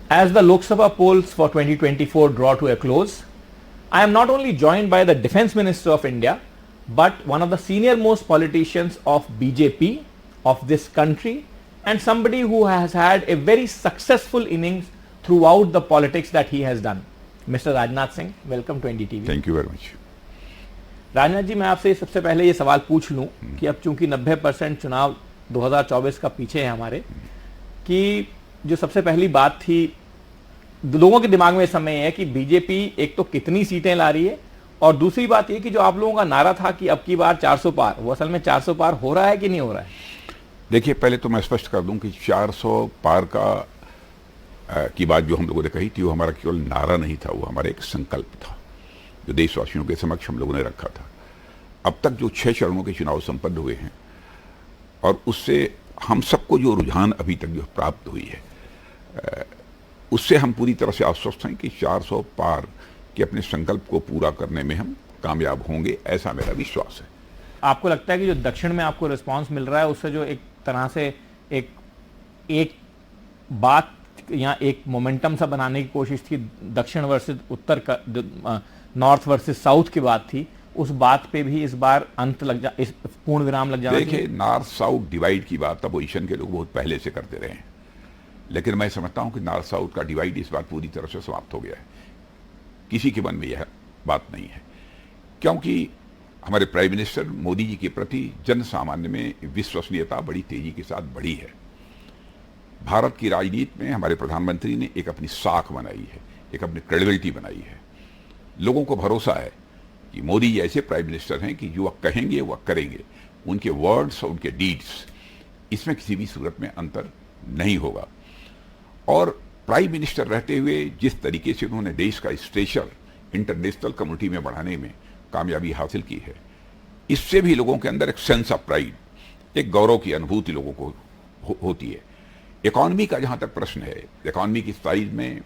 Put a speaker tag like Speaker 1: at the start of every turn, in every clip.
Speaker 1: As the Lok Sabha polls for 2024 draw to a close, I am not only joined by the Defence Minister of India, but one of the senior most politicians of BJP of this country, and somebody who has had a very successful innings throughout the politics that he has done. Mr. Rajnath Singh, welcome to NDTV.
Speaker 2: Thank you very much.
Speaker 1: Rajnath ji, मैं आपसे सबसे पहले ये सवाल पूछ लूं कि अब चूंकि 90% चुनाव 2024 का पीछे है हमारे, कि जो सबसे पहली बात थी लोगों के दिमाग में इस समय है कि बीजेपी एक तो कितनी सीटें ला रही है, और दूसरी बात ये कि जो आप लोगों का नारा था कि अब की बार 400 पार, वो असल में 400 पार हो रहा है कि नहीं हो रहा है?
Speaker 2: देखिए, पहले तो मैं स्पष्ट कर दूं कि 400 पार की बात जो हम लोगों ने कही थी, वो हमारा केवल नारा नहीं था, वो हमारा एक संकल्प था जो देशवासियों के समक्ष हम लोगों ने रखा था। अब तक जो 6 चरणों के चुनाव संपन्न हुए हैं और उससे हम सबको जो रुझान अभी तक जो प्राप्त हुई है, उससे हम पूरी तरह से आश्वस्त हैं कि 400 पार के अपने संकल्प को पूरा करने में हम कामयाब होंगे, ऐसा मेरा विश्वास है।
Speaker 1: आपको लगता है कि जो दक्षिण में आपको रिस्पांस मिल रहा है, उससे जो एक तरह से एक बात या एक मोमेंटम सा बनाने की कोशिश थी, दक्षिण वर्सेस उत्तर का, नॉर्थ वर्सेस साउथ की बात थी, उस बात पे भी इस बार अंत लग जा, इस पूर्ण विराम लग जाना?
Speaker 2: देखिए, नॉर्थ साउथ डिवाइड की बात अपोजिशन के लोग बहुत पहले से करते रहे हैं, लेकिन मैं समझता हूं कि नॉर्थ साउथ का डिवाइड इस बार पूरी तरह से समाप्त हो गया है। किसी के मन में यह बात नहीं है, क्योंकि हमारे प्राइम मिनिस्टर मोदी जी के प्रति जन सामान्य में विश्वसनीयता बड़ी तेजी के साथ बढ़ी है। भारत की राजनीति में हमारे प्रधानमंत्री ने एक अपनी साख बनाई है, एक अपनी क्रेडिबिलिटी बनाई है। लोगों को भरोसा है कि मोदी जी ऐसे प्राइम मिनिस्टर हैं कि जो वह कहेंगे वह करेंगे, उनके वर्ड्स और उनके डीड्स, इसमें किसी भी सूरत में अंतर नहीं होगा। और प्राइम मिनिस्टर रहते हुए जिस तरीके से उन्होंने देश का स्टेचर इंटरनेशनल कम्युनिटी में बढ़ाने में कामयाबी हासिल की है, इससे भी लोगों के अंदर एक सेंस ऑफ प्राइड, एक गौरव की अनुभूति लोगों को होती है। इकॉनमी का जहां तक प्रश्न है, इकॉनमी की साइज में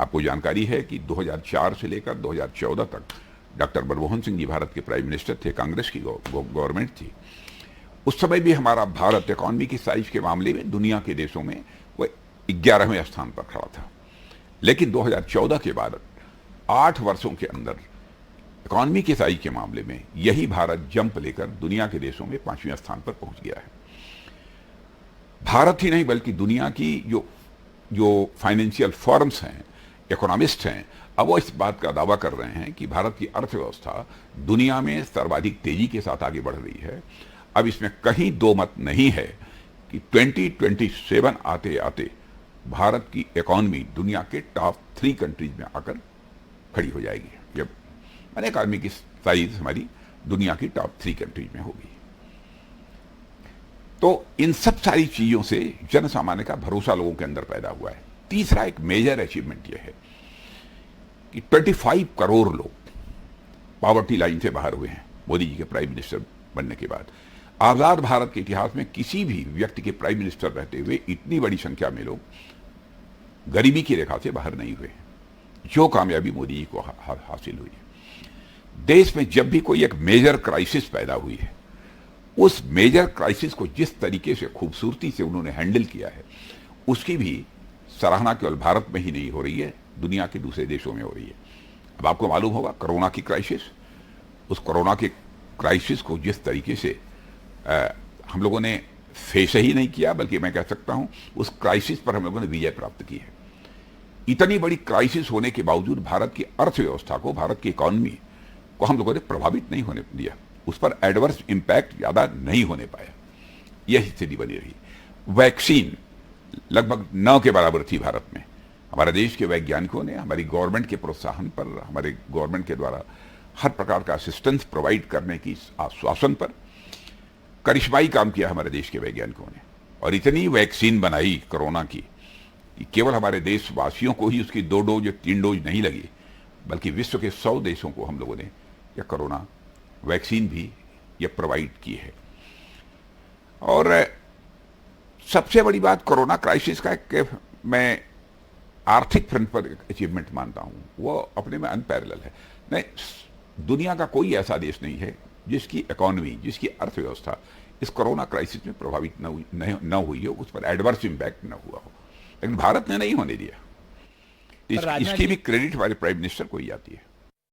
Speaker 2: आपको जानकारी है कि 2004 से लेकर 2014 तक डॉक्टर मनमोहन सिंह जी भारत के प्राइम मिनिस्टर थे, कांग्रेस की गवर्नमेंट थी। उस समय भी हमारा भारत इकॉनमी की साइज के मामले में दुनिया के देशों में वह 11वें स्थान पर खड़ा था। लेकिन 2014 के बाद 8 वर्षों के अंदर इकॉनमी के साइज के मामले में यही भारत जंप लेकर दुनिया के देशों में 5वें स्थान पर पहुंच गया है। भारत ही नहीं बल्कि दुनिया की जो फाइनेंशियल फर्म्स हैं, इकोनॉमिस्ट हैं, अब वो इस बात का दावा कर रहे हैं कि भारत की अर्थव्यवस्था दुनिया में सर्वाधिक तेजी के साथ आगे बढ़ रही है। अब इसमें कहीं दो मत नहीं है कि 2027 आते आते भारत की इकॉनमी दुनिया के टॉप 3 कंट्रीज में आकर खड़ी हो जाएगी। जब मैंने इकॉनमी की साइज हमारी दुनिया की टॉप 3 कंट्रीज में होगी, तो इन सब सारी चीजों से जन सामान्य का भरोसा लोगों के अंदर पैदा हुआ है। तीसरा एक मेजर अचीवमेंट यह है कि 25 करोड़ लोग पॉवर्टी लाइन से बाहर हुए हैं मोदी जी के प्राइम मिनिस्टर बनने के बाद। आजाद भारत के इतिहास में किसी भी व्यक्ति के प्राइम मिनिस्टर रहते हुए इतनी बड़ी संख्या में लोग गरीबी की रेखा से बाहर नहीं हुए, जो कामयाबी मोदी जी को हासिल हुई है। देश में जब भी कोई एक मेजर क्राइसिस पैदा हुई है, उस मेजर क्राइसिस को जिस तरीके से खूबसूरती से उन्होंने हैंडल किया है, उसकी भी सराहना केवल भारत में ही नहीं हो रही है, दुनिया के दूसरे देशों में हो रही है। अब आपको मालूम होगा कोरोना की क्राइसिस, उस कोरोना के क्राइसिस को जिस तरीके से हम लोगों ने फेस ही नहीं किया, बल्कि मैं कह सकता हूं उस क्राइसिस पर हम लोगों ने विजय प्राप्त की है। इतनी बड़ी क्राइसिस होने के बावजूद भारत की अर्थव्यवस्था को, भारत की इकॉनमी को हम लोगों ने प्रभावित नहीं होने दिया, उस पर एडवर्स इंपैक्ट ज्यादा नहीं होने पाया, यही स्थिति बनी रही। वैक्सीन लगभग 9 के बराबर थी भारत में। हमारे देश के वैज्ञानिकों ने हमारी गवर्नमेंट के प्रोत्साहन पर, हमारे गवर्नमेंट के द्वारा हर प्रकार का असिस्टेंस प्रोवाइड करने की आश्वासन पर करिश्माई काम किया हमारे देश के वैज्ञानिकों ने, और इतनी वैक्सीन बनाई कोरोना की कि केवल हमारे देशवासियों को ही उसकी 2 डोज या 3 डोज नहीं लगी, बल्कि विश्व के 100 देशों को हम लोगों ने यह कोरोना वैक्सीन भी यह प्रोवाइड की है। और सबसे बड़ी बात कोरोना क्राइसिस का कि मैं आर्थिक फ्रंट पर अचीवमेंट मानता हूं, वो अपने में अनपैरेलल है। नहीं, दुनिया का कोई ऐसा देश नहीं है जिसकी इकोनॉमी, जिसकी अर्थव्यवस्था इस कोरोना क्राइसिस में प्रभावित न हुई हो, उस पर एडवर्स इंपैक्ट न हुआ हो, लेकिन भारत ने नहीं होने दिया।
Speaker 1: पर राजनाथ
Speaker 2: इसकी
Speaker 1: जी-
Speaker 2: भी क्रेडिट हमारे प्राइम मिनिस्टर को ही आती है।